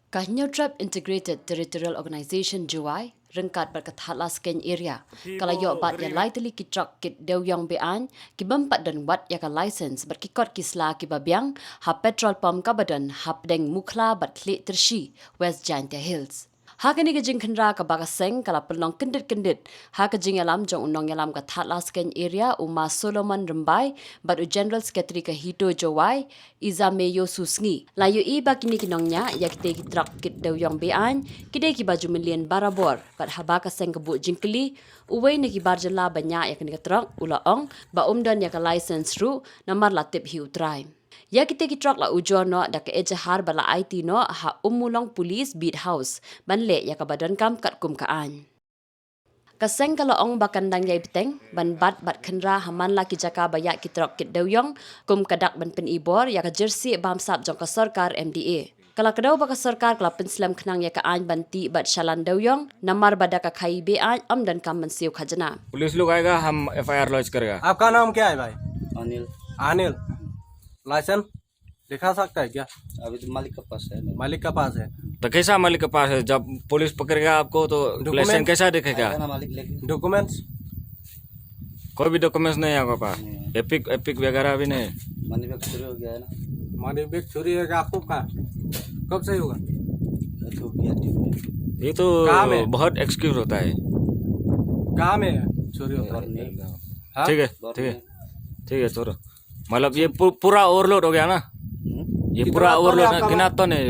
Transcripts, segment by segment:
Kahnyotrap Integrated Territorial Organization JUI rengkat berkathatla sken area kalayo bat ya lightly kitrak kit dewyong bean kibampat dan wat ya ka license berkikot kisla kibabyang ha petrol pump kabadan hapdeng mukla bat kli tershi West Giant Hills. Ha kini kejing kendra ka bakaseng kala pelong kendit-kendit. Ha kejing alam jong unong alam ka thatla sken area Uma Solomon Rembai bat General Secretary ka Hito Jowai Izameyo Susngi. Layu i ba kini kinongnya ya kite kitrak kit dewyong bean kide ki baju million barabor bat ha bakaseng ka bu jingkeli uwei ne ki barjala banyak ya kini katrak ulaong ba umdan ya ka license ru namar latip hi utrai. Ya kita kitrak la ujuan no da ke ejahar bala IT no ha umulong polis beat house banle ya ka badan kam kat kum kaan. Kaseng kalau ong bakandang yai beteng ban bat khendra haman la ki jaka bayak kitrak kit dewyong kum kadak ban pen ibor ya ka jersey bamsap jong ka sarkar MDA. Kalau kedau baka sarkar kala penslam kenang ya ka an banti bat shalan dewyong namar bada का खाई बे आज आमदन का मनसियो खजना पुलिस लोग आएगा हम FIR लॉन्च करेगा। आपका नाम क्या है भाई? अनिल। अनिल। लाइसेंस दिखा सकता है क्या? अभी तो मालिक के पास है। मालिक का पास है। तो कैसा मालिक के पास है? जब पुलिस पकड़ेगा आपको तो लाइसेंस कैसा दिखेगा? आएगा ना मालिक लेके। डॉक्यूमेंट्स कोई भी डॉक्यूमेंट्स नहीं है आपके पास? एपिक वगैरह भी नहीं? मनी बैग चोरी हो गया है ना। मनी बैग चोरी है आपको का कब से होगा? तो गया ट्यूब ये तो कहाँ में? बहुत एक्सक्यूज होता है। कहाँ में चोरी होता है? में। हाँ? ठीक है ठीक है ठीक है छोड़ो। मतलब ये पूरा ओवरलोड हो गया ना? ये कितना पूरा टन है ओवरलोड आपका है, गिना तो नहीं?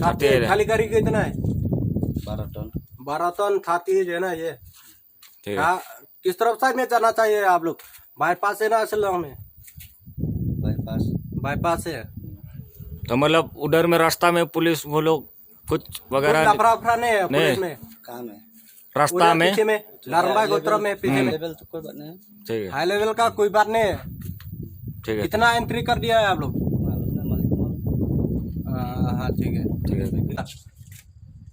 थाती है, खाली करी कितना है? 12 टन। 12 टन थाती है ना ये। ठीक है। हाँ, किस तरफ साइड में जाना चाहिए आप लोग? बाईपास है ना असल में? बाईपास। बाईपास है। तो मतलब उधर में रास्ता में पुलिस वो लोग कुछ वगैरह लफड़ा नहीं है पुलिस में। कहाँ में? रास्ता उधर में? पीछे में नारंबा गोत्र में पीछे में लेवल तो कोई बात नहीं है। ठीक है हाई लेवल का कोई बात नहीं है। ठीक है कितना एंट्री कर दिया है आप लोग? मालूम है मालिक को मालूम। हाँ ठीक है। ठीक है।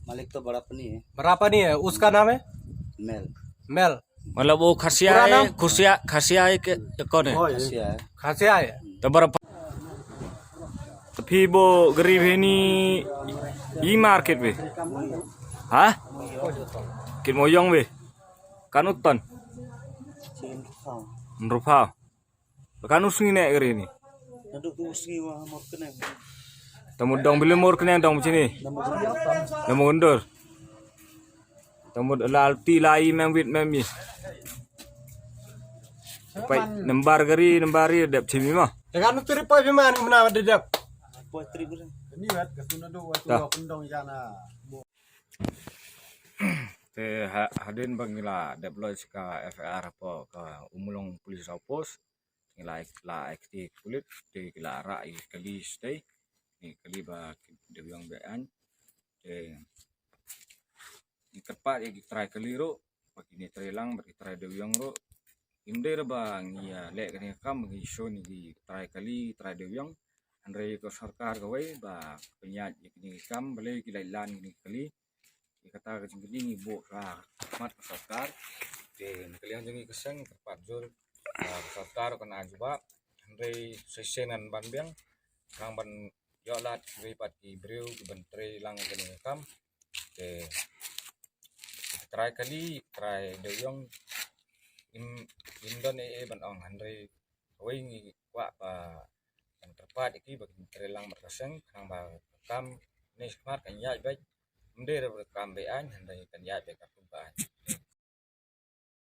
मालिक तो बड़ा पनी है। बरापनी है उसका नाम है मेल। मेल। मतलब वो खसिया पूरा है, नाम? खसिया है कि कौन है? खसिया है। खासिया है। तो बर्फ तो फिर वो गरीब है नी ई मार्केट में हाँ कि मोयong में kanutan rupa kanus ni nek geri ni Naduk tu usi wah mau kena. temu dong bila mur kena dong sini temu undur temu lalti lai memwit memi pai nembar geri nembari dep sini mah Dengan itu ripoy biman mana ada dia. Buat trip dah. Ini wet kesuna do waktu Dah. pendong jana. te hadin bangila deploy ka FIR apa ka umulong pulis pos ngila la aktif kulit te kila rai kali stay ni kali ba dewyang bean te itepat ya try kali ro pagi ni try lang bagi try dewyang ro inde ba ngia le kan kam gi show ni di try kali try dewyang andre ko sarkar gawai ba penyat ni kam bale kila lan ni kali kata kejengkeling ibu lah mat sarkar dan kalian jengi keseng tepat jul sarkar kena juga andre sesenan banbiang kang ban yolat ripat di breu di bentre lang gini kam de try kali try dewyong indon ban ong andre wei ni wa pa yang tepat iki bagi trelang berkeseng kang ba kam ni smart kan ya baik Mendera berkambean, hendaknya kan ya beka kumbaan.